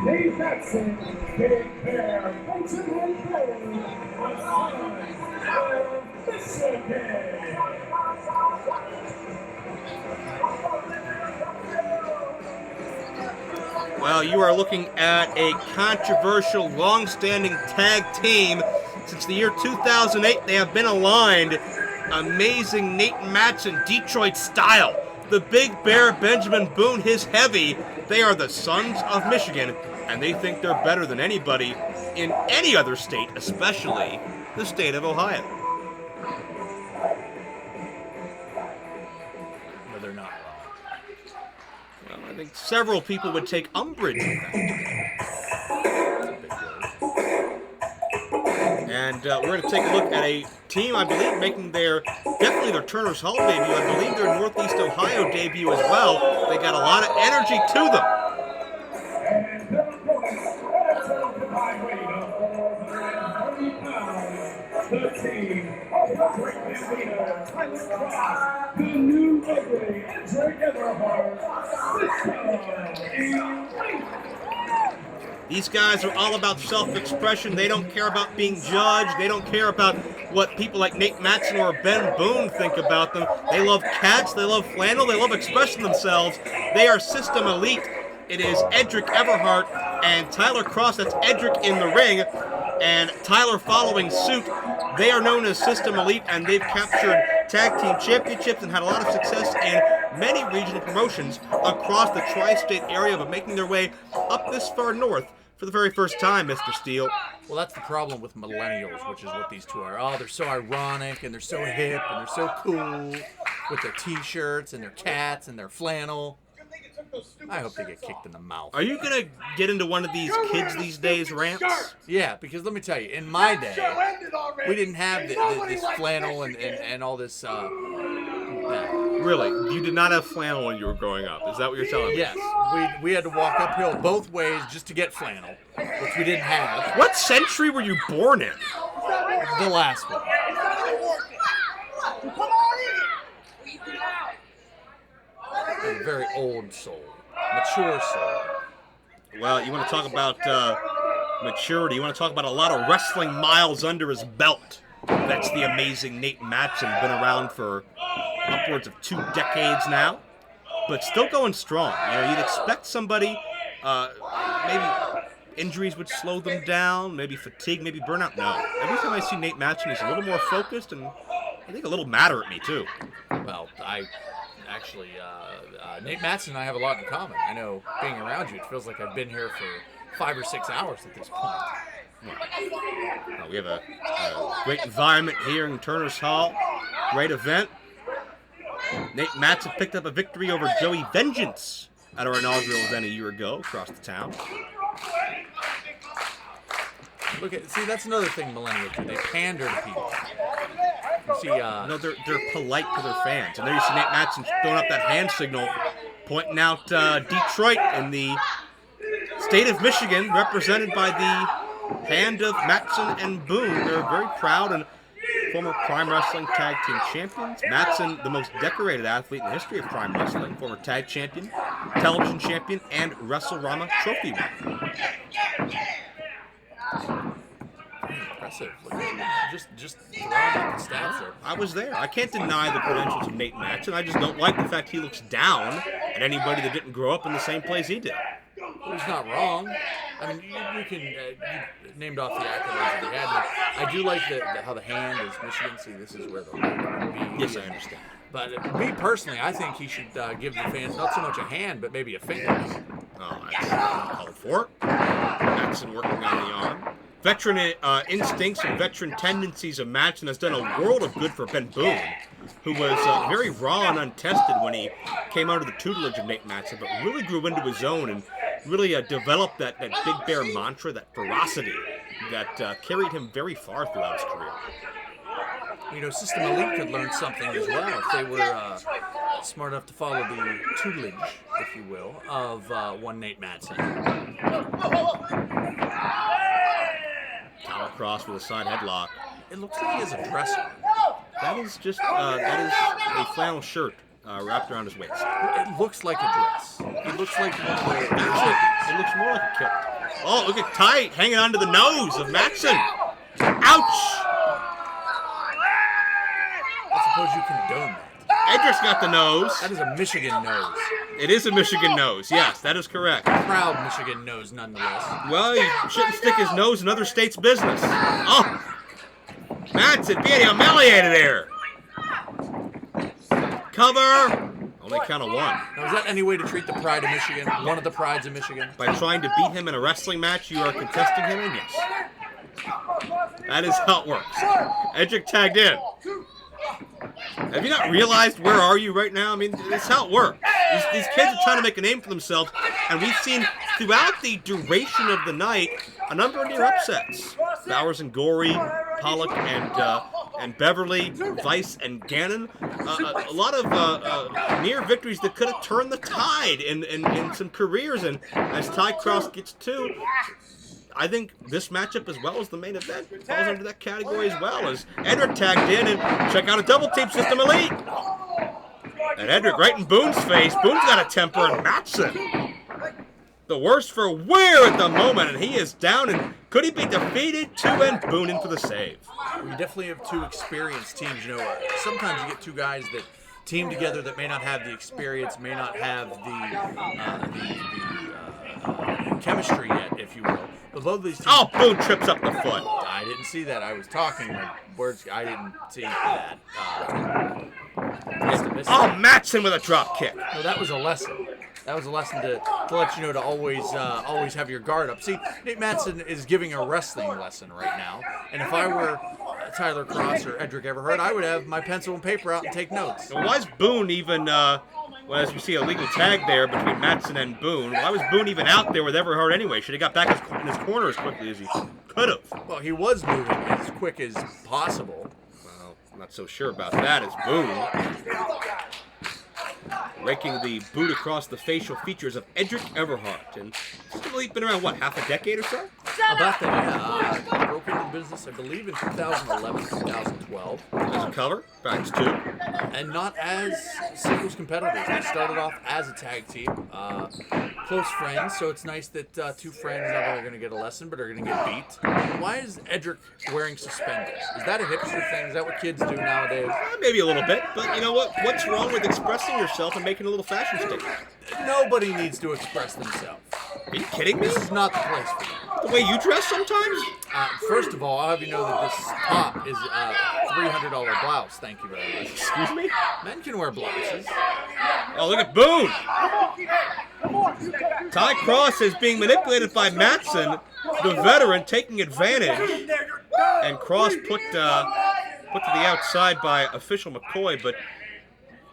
Nate Matson, Big Bear, Benjamin Boone, the Sons of Michigan. Well, you are looking at a controversial, long-standing tag team. Since the year 2008, they have been aligned. Amazing Nate Matson, Detroit style. The Big Bear, Benjamin Boone, his heavy. They are the Sons of Michigan, and they think they're better than anybody in any other state, especially the state of Ohio. No, they're not wrong. Well, I think several people would take umbrage with that. And we're going to take a look at a team, I believe, making definitely their Turner's Hall debut. I believe their Northeast Ohio debut as well. They got a lot of energy to them. And their opponents, at a combined weight of 430 pounds, the team of the great leader, Tyler Cross, the new ugly, Drake Everhart, These guys are all about self-expression. They don't care about being judged. They don't care about what people like Nate Matson or Ben Boone think about them. They love cats. They love flannel. They love expressing themselves. They are System Elite. It is Edric Everhart and Tyler Cross. That's Edric in the ring, and Tyler following suit. They are known as System Elite, and they've captured tag team championships and had a lot of success in many regional promotions across the tri-state area, but making their way up this far north for the very first time, Mr. Steele. Well, that's the problem with millennials, which is what these two are. Oh, they're so ironic, and they're so hip, and they're so cool with their T-shirts, and their cats, and their flannel. I hope they get kicked in the mouth. Are you going to get into one of these kids these days rants? Yeah, because let me tell you, in my day, we didn't have this flannel and all this... Really? You did not have flannel when you were growing up? Is that what you're telling me? Yes. We had to walk uphill both ways just to get flannel, which we didn't have. What century were you born in? The last one. A very old soul. Mature soul. Well, you want to talk about maturity. You want to talk about a lot of wrestling miles under his belt. That's the amazing Nate Matson. Been around for upwards of 2 decades now, but still going strong. You know, you'd expect somebody, maybe injuries would slow them down, maybe fatigue, maybe burnout. No. Every time I see Nate Matson, he's a little more focused and I think a little madder at me, too. Well, Nate Matson and I have a lot in common. I know being around you, it feels like I've been here for 5 or 6 hours at this point. We have a great environment here in Turner's Hall. Great event. Nate Matson picked up a victory over Joey Vengeance at our inaugural event a year ago across the town. See, that's another thing millennials do. They pander to people. You see, no, they're polite to their fans. And there you see Nate Matson throwing up that hand signal, pointing out Detroit in the state of Michigan, represented by the hand of Matson and Boone. They're very proud and former Prime Wrestling Tag Team Champions. Matson, the most decorated athlete in the history of Prime Wrestling, former Tag Champion, Television Champion, and WrestleRama Trophy winner. Impressive. Look at you. Just throwing out the stats there. I was there. I can't deny the credentials of Nate Matson. I just don't like the fact he looks down at anybody that didn't grow up in the same place he did. Well, he's not wrong. I mean, you can you named off the accolades that he had. I do like how the hand is Michigan. See, this is where the leg would be. Yes, I understand. But me personally, I think he should give the fans not so much a hand, but maybe a finger. Oh, that's called for. Matson working on the arm. Veteran instincts and veteran tendencies of Matson has done a world of good for Ben Boone, who was very raw and untested when he came under the tutelage of Nate Matson, but really grew into his own and really developed that Big Bear mantra, that ferocity that carried him very far throughout his career. You know, System Elite could learn something as well if they were smart enough to follow the tutelage, if you will, of one Nate Matson. Power cross with a side headlock. It looks like he has a dress on. That is just that is a flannel shirt. wrapped around his waist. It looks like a dress. It looks like one of the Actually, it looks more like a kilt. Oh, look at Ty hanging onto the nose of Matson. Ouch! I suppose you condone that. Edric's got the nose. That is a Michigan nose. It is a Michigan nose. Yes, that is correct. Proud Michigan nose, nonetheless. Well, he shouldn't stick his nose in other states' business. Oh! Matson being humiliated there. Cover! Only count of one. Now, is that any way to treat the pride of Michigan? One of the prides of Michigan? By trying to beat him in a wrestling match, you are contesting him in? Yes. That is how it works. Edric tagged in. Have you not realized where are you right now? I mean, that's how it works. These kids are trying to make a name for themselves, and we've seen throughout the duration of the night a number of near upsets. Bowers and Gorey, Pollock and Beverly, Weiss and Gannon. A lot of near victories that could have turned the tide in some careers. And as Ty Cross gets two, I think this matchup, as well as the main event, falls under that category as well. As Edric tagged in, and check out a double team system elite. And Edric right in Boone's face. Boone's got a temper, and Matson, the worst for wear at the moment, and he is down. And could he be defeated? Two and Boone in for the save. We definitely have two experienced teams. You know, sometimes you get two guys that team together that may not have the experience, may not have the chemistry yet, if you will. But both of these teams. Oh, Boone trips up the foot. I didn't see that. I was talking. My words. I didn't see that. Oh, Matson with a drop kick. No, that was a lesson. That was a lesson to let you know to always have your guard up. See, Nate Matson is giving a wrestling lesson right now, and if I were Tyler Cross or Edric Everhart, I would have my pencil and paper out and take notes. Why is Boone even, well, as we see a legal tag there between Matson and Boone, why was Boone even out there with Everhart anyway? Should have got back in his corner as quickly as he could have. Well, he was moving as quick as possible. Well, I'm not so sure about that as Boone. Raking the boot across the facial features of Edric Everhart. And he's really been around, what, half a decade or so? About that, yeah. Broke into the business, I believe, in 2011, 2012. As a cover, practice two. And not as singles competitors. They started off as a tag team, close friends, so it's nice that two friends not only are going to get a lesson, but are going to get beat. Why is Edric wearing suspenders? Is that a hipster thing? Is that what kids do nowadays? Maybe a little bit, but you know what? What's wrong with expressing yourself and making a little fashion statement? Nobody needs to express themselves. Are you kidding me? This is not the place for that. The way you dress sometimes? First of all, I'll have you know that this top is a $300 blouse. Thank you very much. Excuse me? Men can wear blouses. Oh, look at Boone! Ty Cross is being manipulated by Matson, the veteran, taking advantage. And Cross put to the outside by official McCoy, but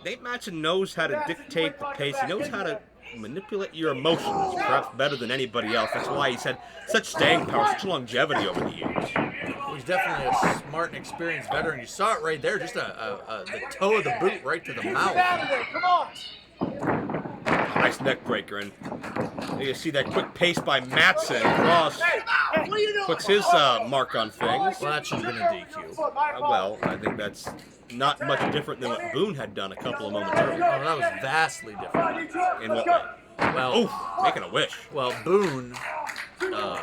Nate Matson knows how to dictate the pace. He knows how to manipulate your emotions, perhaps better than anybody else. That's why he's had such staying power, such longevity over the years. Well, he's definitely a smart and experienced veteran. You saw it right there, just the toe of the boot right to the mouth. Oh, nice neck breaker, and you see that quick pace by Matson. Cross puts his mark on things. Well, that should have been a DQ. Well, I think that's not much different than what Boone had done a couple of moments earlier. Oh, that was vastly different. In what way? Well, Oof, making a wish. Well, Boone. You know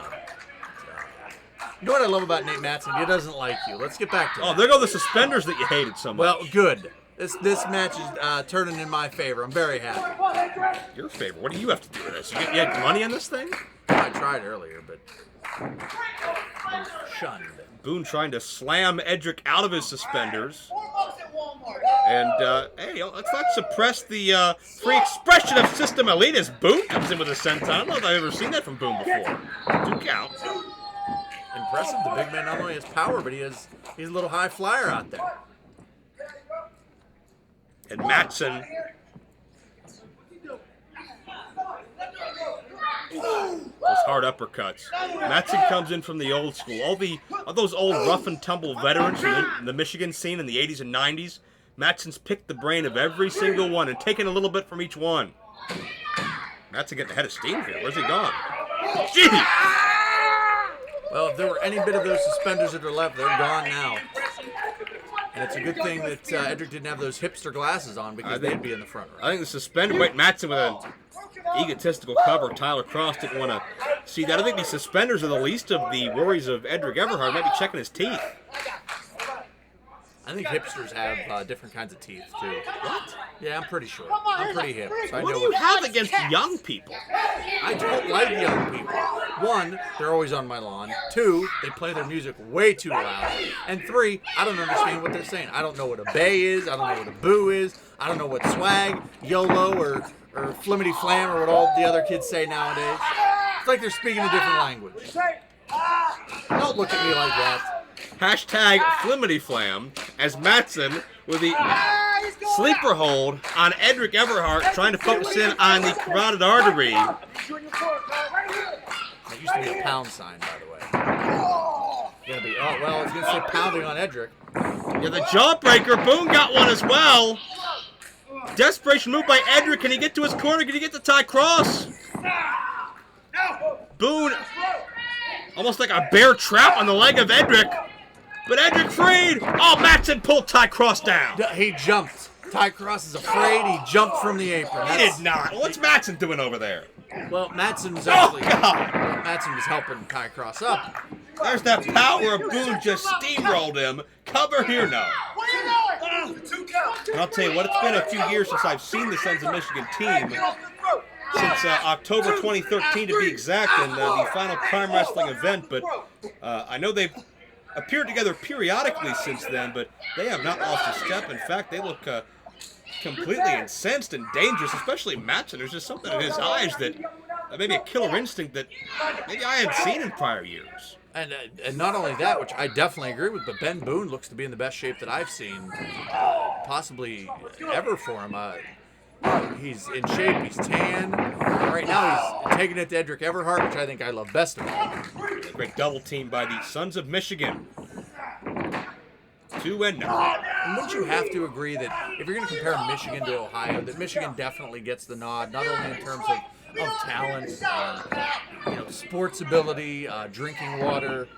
what I love about Nate Matson? He doesn't like you. Let's get back to Oh, that. there go the suspenders that you hated so much. Well, good. This match is turning in my favor. I'm very happy. Your favor? What do you have to do with this? You had money on this thing? I tried earlier, but I was shunned. Boone trying to slam Edric out of his suspenders. And, hey, let's not suppress the free expression of System Elite as Boone comes in with a senton. I don't know if I've ever seen that from Boone before. 2 count. Impressive. The big man not only has power, but he's a little high flyer out there. And Matson. Those hard uppercuts. Matson comes in from the old school. All those old rough and tumble veterans from the Michigan scene in the 80s and 90s. Matson's picked the brain of every single one and taken a little bit from each one. Matson getting ahead of steam here. Where's he gone? Gee! Well, if there were any bit of those suspenders that are left, they're gone now. And It's a good thing that Edric didn't have those hipster glasses on because they'd be in the front row. I think the suspended White Matson with an egotistical cover. Tyler Cross didn't want to see that. I think these suspenders are the least of the worries of Edric Everhart. Might be checking his teeth. I think hipsters have different kinds of teeth, too. What? Yeah, I'm pretty sure. I'm pretty hip. So What do you have against young people? I don't like young people. One, they're always on my lawn. Two, they play their music way too loud. And three, I don't understand what they're saying. I don't know what a bay is. I don't know what a boo is. I don't know what swag, YOLO, or flimmity flam, or what all the other kids say nowadays. It's like they're speaking a different language. Don't look at me like that. Hashtag Flimmity Flam as Matson with the sleeper hold on Edric Everhart, trying to focus in on the carotid artery. That used to be a pound sign, by the way. Gonna be, oh, well, it's going to say pounding on Edric. Yeah, the jawbreaker. Boone got one as well. Desperation move by Edric. Can he get to his corner? Can he get to Ty Cross? Boone, almost like a bear trap on the leg of Edric. But Edric freed. Oh, Matson pulled Ty Cross down. He jumped. Ty Cross is afraid. He jumped from the apron. He did not. What's Matson doing over there? Well, Matson was actually... Oh, God. Matson was helping Ty Cross up. There's that power of Boone just steamrolled him. Cover here now. And I'll tell you what, it's been a few years since I've seen the Sons of Michigan team. Since October 2013 to be exact, in the final Prime Wrestling event. But I know they've appeared together periodically since then, but they have not lost a step. In fact, they look completely incensed and dangerous, especially Matson. There's just something in his eyes that maybe a killer instinct that maybe I hadn't seen in prior years. And not only that, which I definitely agree with, but Ben Boone looks to be in the best shape that I've seen possibly ever for him. He's in shape, he's tan. Right now he's taking it to Edric Everhart, which I think I love best of all. Great double team by the Sons of Michigan. 2-0. And wouldn't you have to agree that if you're going to compare Michigan to Ohio, that Michigan definitely gets the nod, not only in terms of talent, sports ability, drinking water.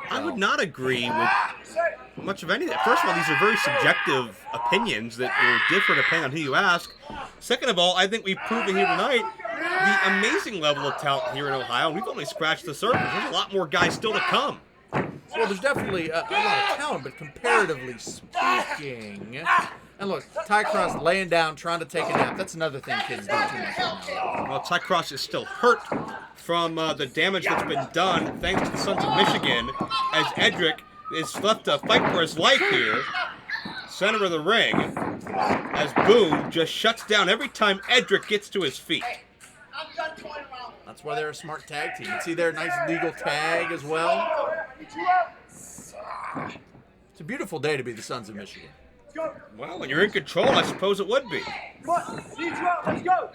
I would not agree with much of anything. First of all, these are very subjective opinions that will differ depending on who you ask. Second of all, I think we've proven here tonight the amazing level of talent here in Ohio. We've only scratched the surface. There's a lot more guys still to come. Well, there's definitely a lot of talent, but comparatively speaking... And look, Ty Cross laying down, trying to take a nap. That's another thing kids do too much now. Well, Ty Cross is still hurt from the damage that's been done thanks to the Sons of Michigan, as Edric is left to fight for his life here. Center of the ring, as Boone just shuts down every time Edric gets to his feet. That's why they're a smart tag team. You see their nice legal tag as well. It's a beautiful day to be the Sons of Michigan. Well, when you're in control, I suppose it would be. Let's go.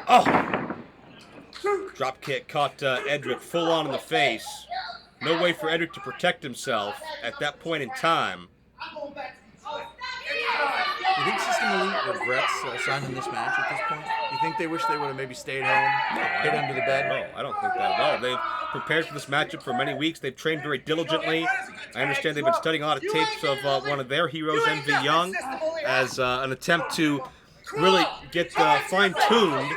Oh! Drop kick caught Edric full on in the face. No way for Edric to protect himself at that point in time. You think System Elite regrets signing this match at this point? You think they wish they would have maybe stayed home, hid under the bed? No, I don't think that at all. They've prepared for this matchup for many weeks. They've trained very diligently. I understand they've been studying a lot of tapes of one of their heroes, MV Young, as an attempt to really get fine-tuned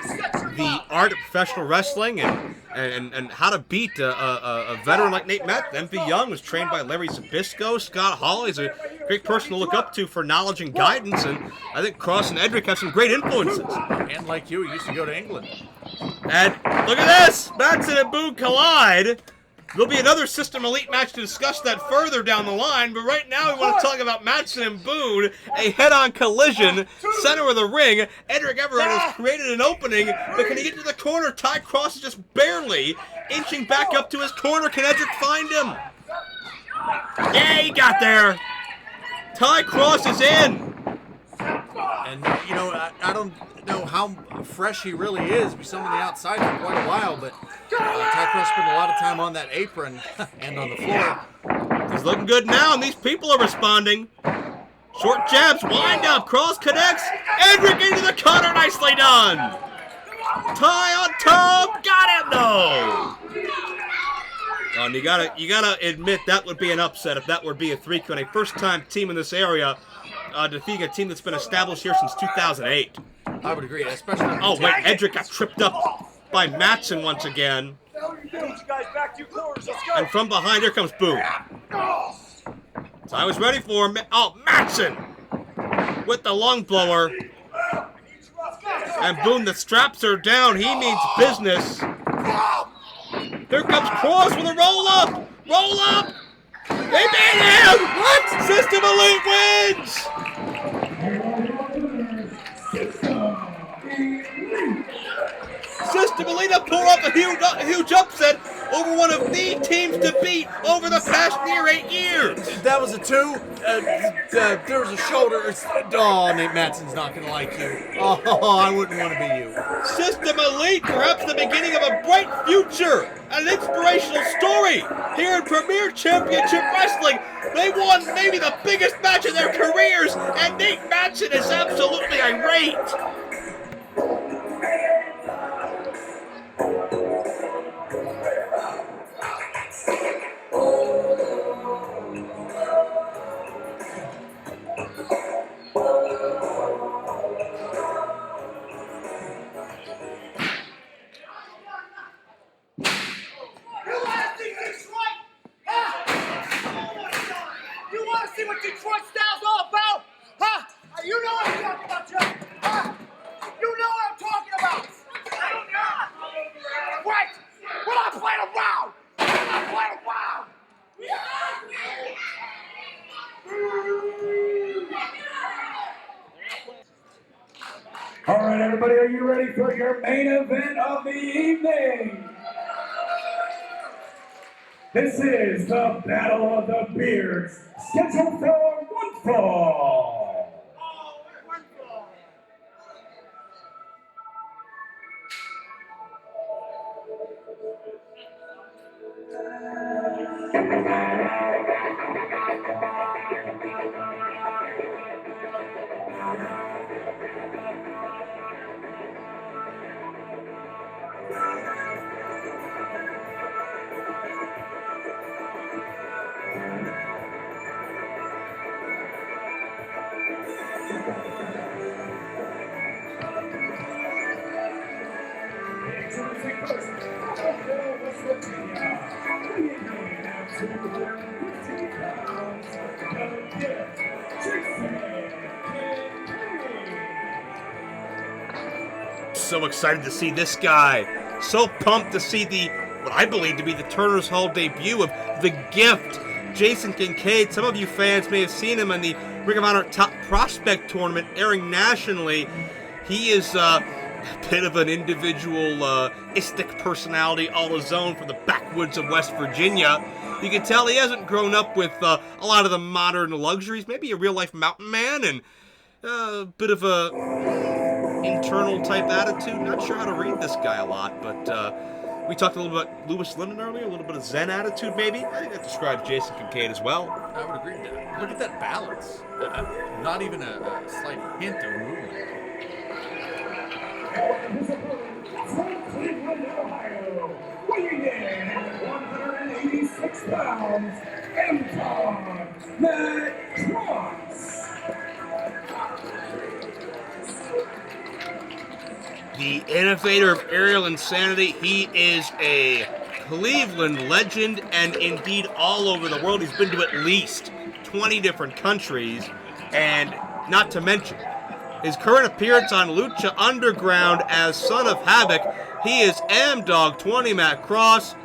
the art of professional wrestling and how to beat a veteran like Nate Matson. MV Young was trained by Larry Zbyszko. Scott Hall is a great person to look up to for knowledge and guidance, and I think Cross and Edric have some great influences. And like you, he used to go to England. And look at this! Matson and Boone collide. There'll be another System Elite match to discuss that further down the line, but right now we want to talk about Matson and Boone, a head-on collision, center of the ring. Edric Everhart has created an opening, but can he get to the corner? Ty Cross is just barely inching back up to his corner. Can Edric find him? Yeah, he got there. Ty Cross is in. And, I don't know how fresh he really is. We saw him on the outside for quite a while, but Ty Cross spent a lot of time on that apron and on the floor. He's looking good now, and these people are responding. Short jabs, wind up, Cross connects. Edric into the cutter, nicely done. Ty on top, got him though. And you gotta admit that would be an upset if that would be a 3-count. A first-time team in this area defeating a team that's been established here since 2008. I would agree, especially. Oh wait, Edric got tripped up by Matson once again. And from behind, here comes Boone. So I was ready for him. Oh, Matson with the lung blower. And Boone, the straps are down. He means business. Here comes Cross with a roll up. Roll up. They beat him. What? System Elite wins. System Elite pull off a huge upset over one of the teams to beat over the past near 8 years. That was a 2. There was a shoulder. Oh, Nate Matson's not going to like you. Oh, I wouldn't want to be you. System Elite, perhaps the beginning of a bright future. An inspirational story here in Premier Championship Wrestling. They won maybe the biggest match of their careers, and Nate Matson is absolutely irate. Detroit style's all about, huh? You know what I'm talking about, Joe. Huh? You know what I'm talking about. I don't know. Wait, we're not playing around. We're not playing around. All right, everybody, are you ready for your main event of the evening? This is the Battle of the Beards, scheduled for one fall. One fall. So excited to see this guy. So pumped to see what I believe to be the Turner's Hall debut of The Gift, Jason Kincaid. Some of you fans may have seen him in the Ring of Honor Top Prospect Tournament airing nationally. He is a bit of an individualistic personality all his own from the backwoods of West Virginia. You can tell he hasn't grown up with a lot of the modern luxuries. Maybe a real-life mountain man and a bit of a internal type attitude. Not sure how to read this guy a lot, but we talked a little bit about Lewis Linden earlier, a little bit of Zen attitude maybe. I think that describes Jason Kincaid as well. I would agree with that. Look at that balance. Not even a slight hint of movement. From Cleveland, Ohio, weighing in at 186 pounds, Matt Cross. The innovator of aerial insanity. He is a Cleveland legend and indeed all over the world. He's been to at least 20 different countries, and not to mention his current appearance on Lucha Underground as Son of Havoc. He is M-Dog 20 Matt Cross,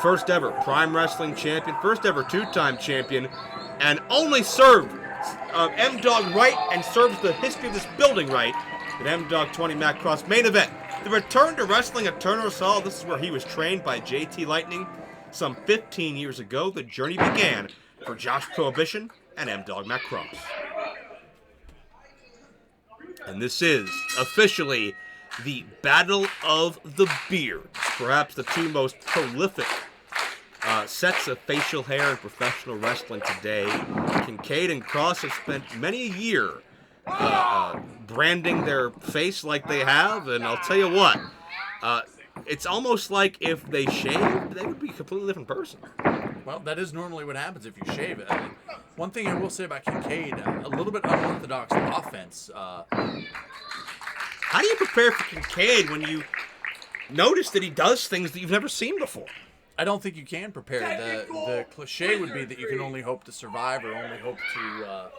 first ever Prime Wrestling champion, first ever two-time champion, and only served M-Dog right and serves the history of this building right. At M-Dog 20 Matt Cross main event, the return to wrestling at Turner's Hall. This is where he was trained by JT Lightning some 15 years ago. The journey began for Josh Prohibition and M-Dog Matt Cross. And this is officially the Battle of the Beards, perhaps the two most prolific sets of facial hair in professional wrestling today. Kincaid and Cross have spent many a year branding their face like they have, and I'll tell you what, it's almost like if they shaved, they would be a completely different person. Well, that is normally what happens if you shave it. One thing I will say about Kincaid, a little bit unorthodox offense. How do you prepare for Kincaid when you notice that he does things that you've never seen before? I don't think you can prepare. The cliche would be that you can only hope to survive or only hope to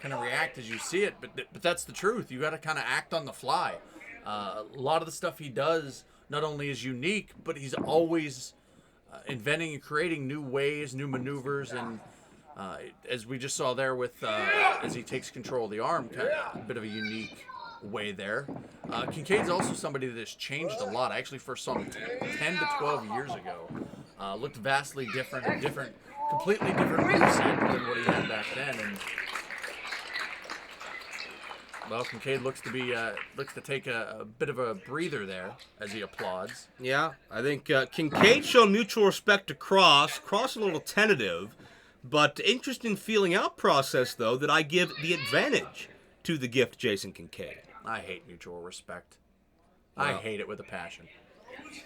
kind of react as you see it. But that's the truth. You got to kind of act on the fly. A lot of the stuff he does not only is unique, but he's always inventing and creating new ways, new maneuvers, and as we just saw there with as he takes control of the arm, kind of a bit of a unique way there. Kincaid's also somebody that has changed a lot. I actually first saw him 10 to 12 years ago. Looked vastly different, completely different moveset than what he had back then. And well, Kincaid looks to take a bit of a breather there as he applauds. Yeah, I think Kincaid showed mutual respect to Cross. Cross a little tentative, but interesting feeling out process though that I give the advantage to the gift Jason Kincaid. I hate mutual respect. I hate it with a passion.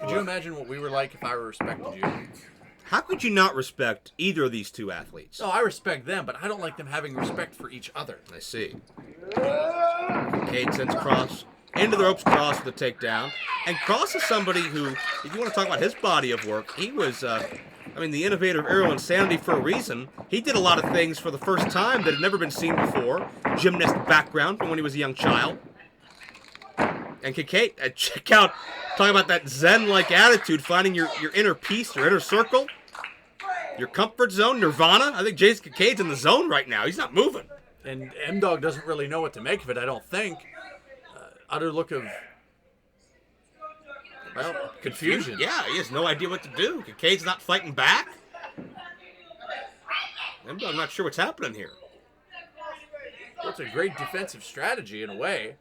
Could you imagine what we were like if I respected you? How could you not respect either of these two athletes? No, I respect them, but I don't like them having respect for each other. I see. Kincaid sends Cross into the ropes, Cross with a takedown. And Cross is somebody who, if you want to talk about his body of work, he was, the innovator of aerial insanity for a reason. He did a lot of things for the first time that had never been seen before. Gymnast background from when he was a young child. And Kincaid, check out, talk about that Zen-like attitude, finding your inner peace, your inner circle, your comfort zone, nirvana. I think Jason Kincaid's in the zone right now. He's not moving. And M-Dog doesn't really know what to make of it, I don't think. Utter look of, well, confusion. Yeah, he has no idea what to do. Kincaid's not fighting back. M-Dog not sure what's happening here. Well, it's a great defensive strategy in a way.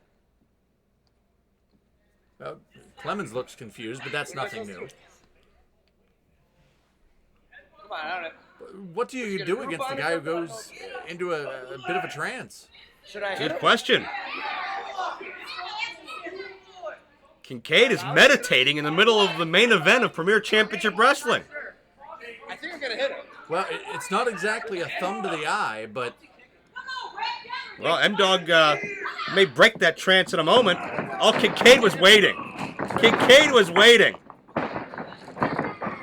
Well, Clemens looks confused, but that's nothing new. What do you do against the guy who goes into a bit of a trance? Good question. Kincaid is meditating in the middle of the main event of Premier Championship Wrestling. I think I'm gonna hit him. Well, it's not exactly a thumb to the eye, but... Well, M-Dog may break that trance in a moment. Oh, Kincaid was waiting. Kincaid was waiting.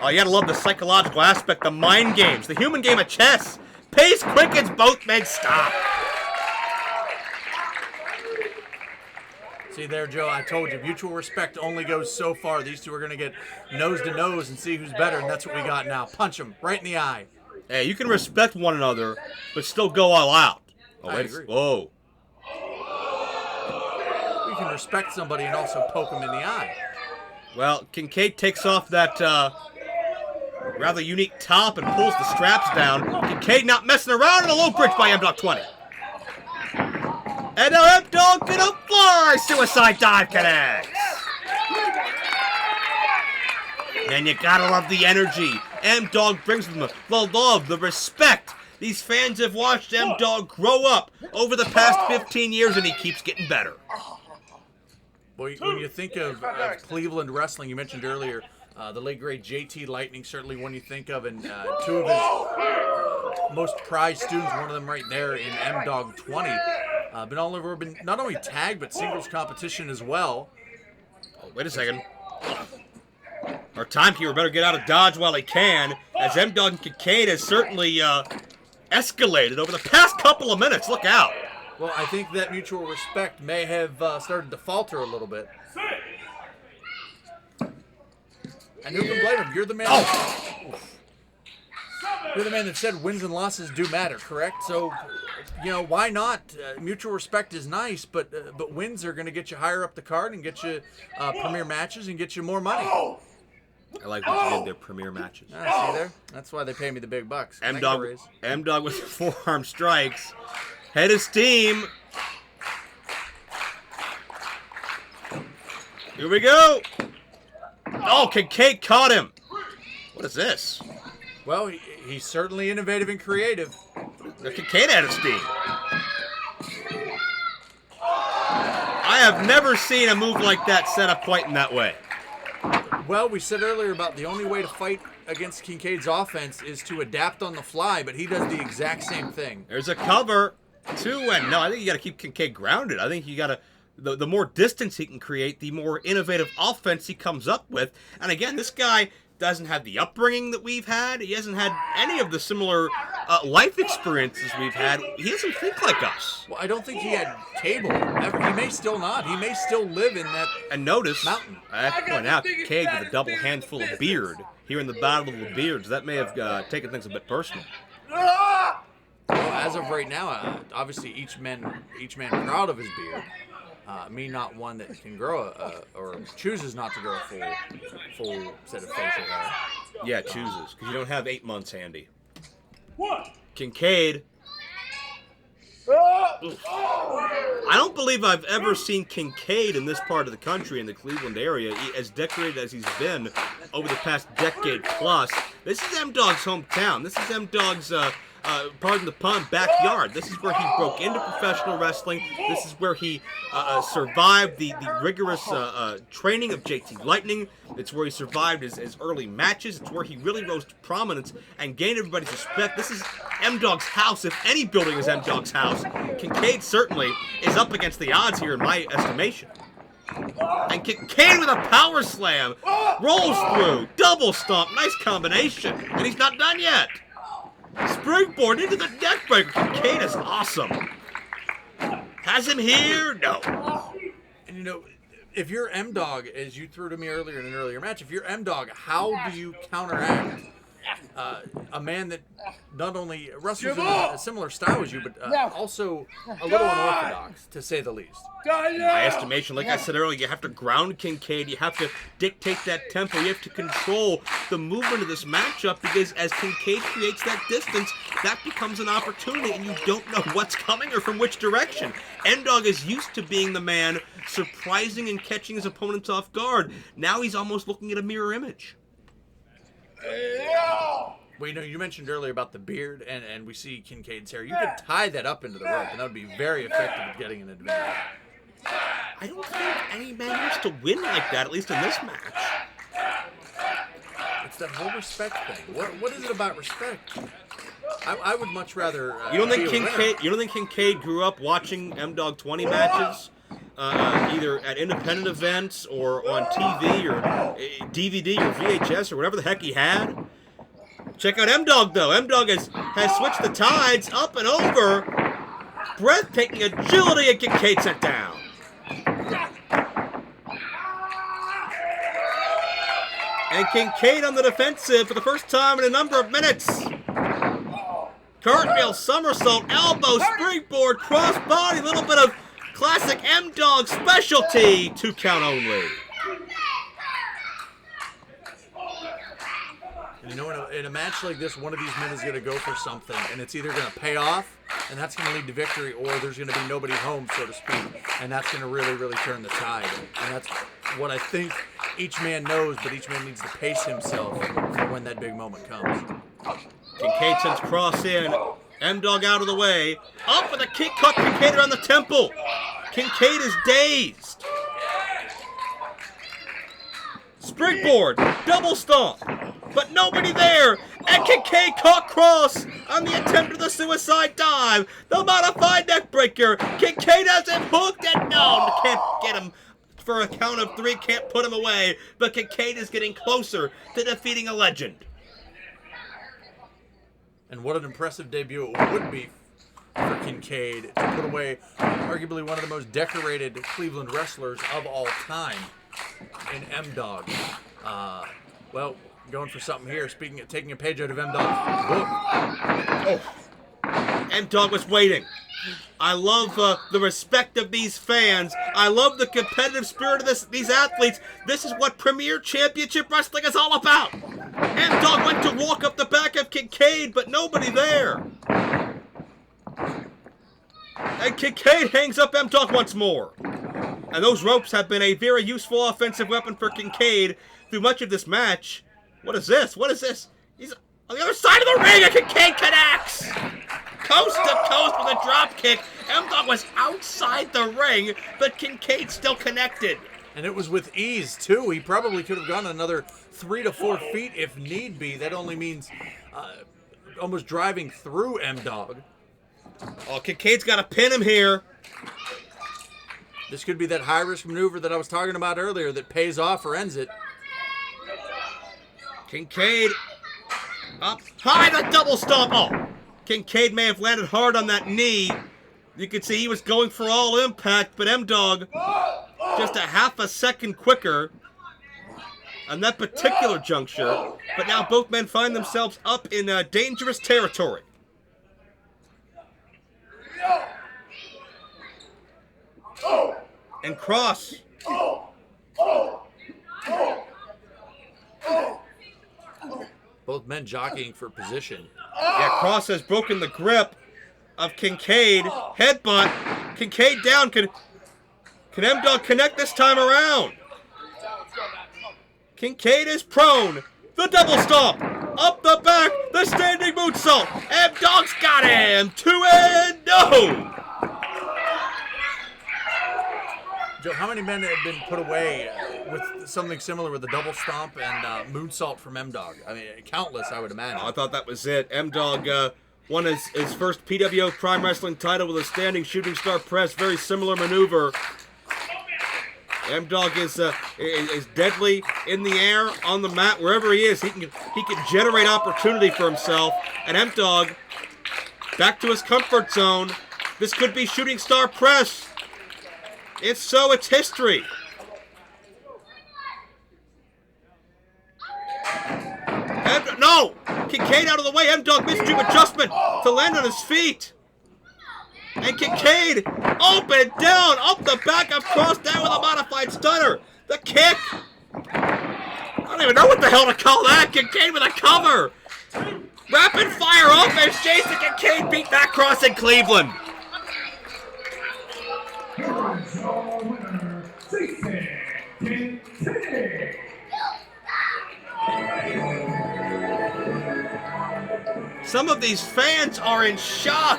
Oh, you gotta love the psychological aspect, the mind games, the human game of chess. Pace quickens, both men stop. See there, Joe, I told you, mutual respect only goes so far. These two are going to get nose to nose and see who's better, and that's what we got now. Punch him right in the eye. Hey, you can respect one another, but still go all out. Oh, I agree. Whoa. You can respect somebody and also poke him in the eye. Well, Kincaid takes off that rather unique top and pulls the straps down. Kincaid not messing around in a low bridge by M-Dog 20. And now M-Dog gonna fly! Suicide dive connects! And you gotta love the energy. M-Dog brings them the love, the respect. These fans have watched M-Dog grow up over the past 15 years, and he keeps getting better. Boy, when you think of Cleveland wrestling, you mentioned earlier, the late great JT Lightning, certainly one you think of, and two of his most prized students, one of them right there in M-Dog 20. Been all over, been not only tag, but singles competition as well. Oh, wait a second. Our timekeeper better get out of Dodge while he can, as M-Dog and Kincaid has certainly escalated over the past couple of minutes. Look out. Well, I think that mutual respect may have started to falter a little bit. And who can blame him? You're the man. You're the man that said wins and losses do matter, correct? So, why not? Mutual respect is nice, but wins are going to get you higher up the card and get you premier matches and get you more money. I like what you did there, premier matches. See there? That's why they pay me the big bucks. M-Dog with forearm strikes. Head of steam. Here we go. Oh, Kincaid caught him. What is this? Well, he's certainly innovative and creative. Kincaid out of steam. I have never seen a move like that set up quite in that way. Well, we said earlier about the only way to fight against Kincaid's offense is to adapt on the fly, but he does the exact same thing. There's a cover. 2 and no, I think you got to keep Kincaid grounded. I think you got to. The more distance he can create, the more innovative offense he comes up with. And again, this guy doesn't have the upbringing that we've had. He hasn't had any of the similar life experiences we've had. He doesn't think like us. Well, I don't think he had cable ever. He may still not. He may still live in that And notice, mountain. I have to point out, Kincaid with a double handful of beard here in the Battle of the Beards. That may have taken things a bit personal. Well, as of right now, obviously each man proud of his beard. Me not one that can grow or chooses not to grow a full set of facial hair. Yeah, chooses, because you don't have 8 months handy. What? Kincaid. Oof. I don't believe I've ever seen Kincaid in this part of the country, in the Cleveland area, as decorated as he's been over the past decade plus. This is M-Dog's hometown. This is M-Dog's, pardon the pun, backyard. This is where he broke into professional wrestling. This is where he survived the rigorous training of JT Lightning. It's where he survived his early matches. It's where he really rose to prominence and gained everybody's respect. This is M-Dog's house. If any building is M-Dog's house, Kincaid certainly is up against the odds here in my estimation. And Kincaid with a power slam rolls through, double stomp, nice combination, and he's not done yet. Springboard into the neckbreaker. Kincaid is awesome. Has him here? No. And you know, if you're M-Dog, as you threw to me earlier in an earlier match, if you're M-Dog, how do you counteract a man that not only wrestles in a similar style as you, but also a little unorthodox, to say the least? In my estimation, like I said earlier, you have to ground Kincaid. You have to dictate that tempo. You have to control the movement of this matchup, because as Kincaid creates that distance, that becomes an opportunity, and you don't know what's coming or from which direction. M-Dog is used to being the man surprising and catching his opponents off guard. Now he's almost looking at a mirror image. Well, you know, you mentioned earlier about the beard, and we see Kincaid's hair. You could tie that up into the rope, and that would be very effective at getting an advantage. I don't think any man wants to win like that, at least in this match. It's that whole respect thing. What is it about respect? I would much rather. You don't think be a winner. You don't think Kincaid grew up watching M-Dog 20 matches, either at independent events or on TV or DVD or VHS or whatever the heck he had? Check out M-Dog though. M-Dog has switched the tides up and over. Breathtaking agility, and Kincaid sent down. And Kincaid on the defensive for the first time in a number of minutes. Cartwheel, somersault, elbow, springboard, crossbody, a little bit of classic M-Dog specialty. 2 count only. And you know, in a match like this, one of these men is going to go for something, and it's either going to pay off, and that's going to lead to victory, or there's going to be nobody home, so to speak, and that's going to really, really turn the tide. And that's what I think each man knows, but each man needs to pace himself for when that big moment comes. Kincaid sends cross in. M-Dog out of the way. Up with a kick, caught Kincaid around the temple. Kincaid is dazed. Springboard, double stomp, but nobody there. And Kincaid caught cross on the attempt of the suicide dive. The modified neckbreaker. Kincaid has him hooked, and no, can't get him for a count of 3. Can't put him away. But Kincaid is getting closer to defeating a legend. And what an impressive debut it would be for Kincaid to put away arguably one of the most decorated Cleveland wrestlers of all time in M-Dog. Well, going for something here, taking a page out of M-Dog's book. Oh. M-Dog was waiting. I love the respect of these fans. I love the competitive spirit of these athletes. This is what Premier Championship Wrestling is all about. M-Dog went to walk up the back of Kincaid, but nobody there. And Kincaid hangs up M-Dog once more. And those ropes have been a very useful offensive weapon for Kincaid through much of this match. What is this? What is this? He's on the other side of the ring, and Kincaid connects! Coast to coast with a drop kick. M-Dog was outside the ring, but Kincaid still connected. And it was with ease, too. He probably could have gone another 3 to 4 feet if need be. That only means almost driving through M-Dog. Oh, Kincaid's got to pin him here. This could be that high-risk maneuver that I was talking about earlier that pays off or ends it. Kincaid up high, the double stomp. Oh, Kincaid may have landed hard on that knee. You could see he was going for all impact, but M-Dog just a half a second quicker on that particular juncture. But now both men find themselves up in dangerous territory. And Cross. Both men jockeying for position. Yeah, Cross has broken the grip of Kincaid. Headbutt. Kincaid down. Can M-Dog connect this time around? Kincaid is prone. The double stomp. Up the back. The standing moonsault. M-Dog's got him. 2-0. Joe, how many men have been put away with something similar with a double stomp and moonsault from M-Dog? I mean, countless, I would imagine. Oh, I thought that was it. M-Dog won his first PWO Prime Wrestling title with a standing shooting star press. Very similar maneuver. M-Dog is deadly in the air, on the mat, wherever he is. He can generate opportunity for himself. And M-Dog back to his comfort zone. This could be shooting star press. If so, it's history. No! Kincaid out of the way. M-Dog midstream adjustment to land on his feet. And Kincaid up and down, up the back of Cross, down with a modified stunner. The kick. I don't even know what the hell to call that. Kincaid with a cover. Rapid fire offense. Jason Kincaid beat that Cross in Cleveland. Some of these fans are in shock.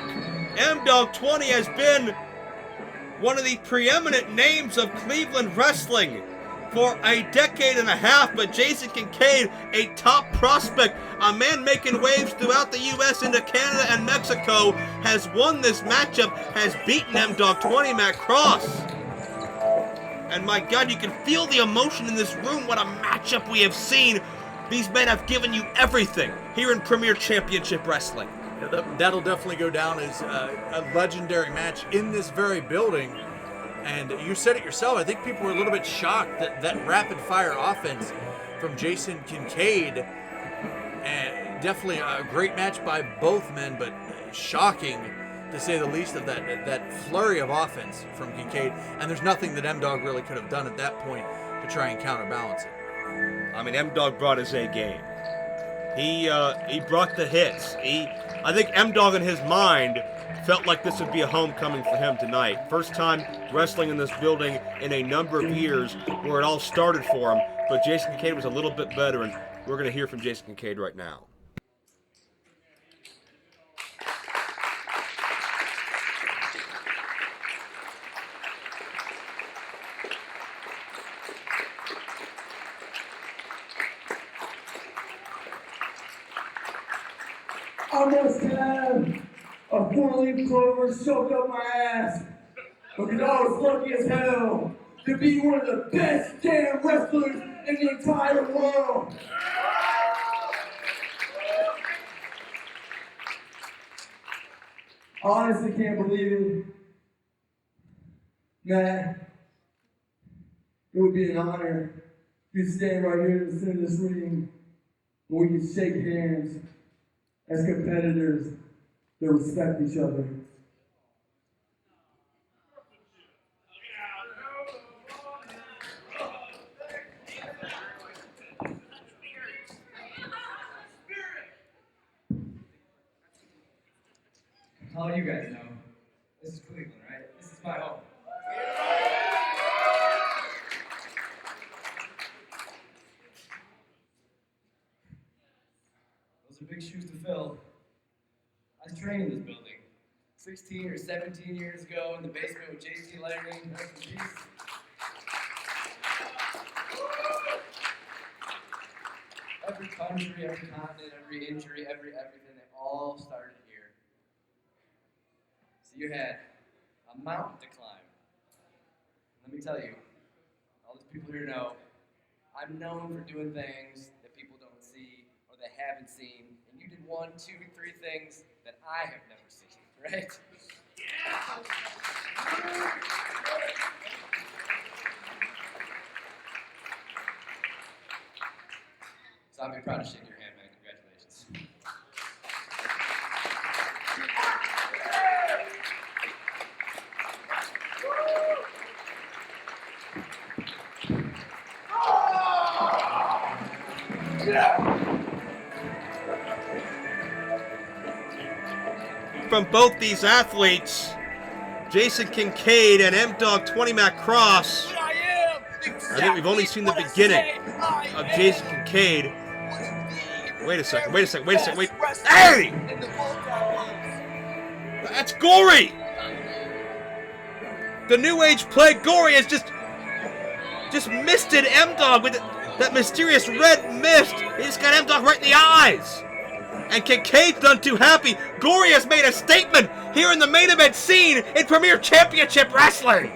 M-Dog 20 has been one of the preeminent names of Cleveland wrestling for a decade and a half, but Jason Kincaid, a top prospect, a man making waves throughout the U.S. into Canada and Mexico, has won this matchup, has beaten M-Dog 20, Matt Cross. And my God, you can feel the emotion in this room. What a matchup we have seen. These men have given you everything here in Premier Championship Wrestling. That'll definitely go down as a legendary match in this very building. And you said it yourself, I think people were a little bit shocked that rapid-fire offense from Jason Kincaid. And definitely a great match by both men, but shocking, to say the least, of that flurry of offense from Kincaid. And there's nothing that M-Dog really could have done at that point to try and counterbalance it. I mean, M-Dog brought his A game. He brought the hits. I think M-Dog in his mind felt like this would be a homecoming for him tonight. First time wrestling in this building in a number of years where it all started for him. But Jason Kincaid was a little bit better, and we're going to hear from Jason Kincaid right now. I must have a 4-leaf clover shoved up my ass because I was lucky as hell to be one of the best damn wrestlers in the entire world. I honestly can't believe it. Man, it would be an honor to stand right here in the center of this ring where we can shake hands as competitors that respect each other. All you guys know, this is Cleveland, right? This is my home. Those are big shoes to fill. I trained in this building 16 or 17 years ago in the basement with JC Lightning. Rest in peace. every country, every continent, every injury, everything, they all started here. So you had a mountain to climb. Let me tell you, all these people here know, I'm known for doing things that people don't see or they haven't seen, and you did 1, 2, 3 things that I have never seen, right? So I'd be proud to shake your hand, man. Congratulations. From both these athletes, Jason Kincaid and M-Dog 20 Mac Cross, I think we've only seen the beginning of Jason Kincaid. Wait a second. Hey! That's Gory! The New Age plague Gory has just misted M-Dog with that mysterious red mist. He just got M-Dog right in the eyes. And Kincaid's none too happy. Gory has made a statement here in the main event scene in Premier Championship Wrestling.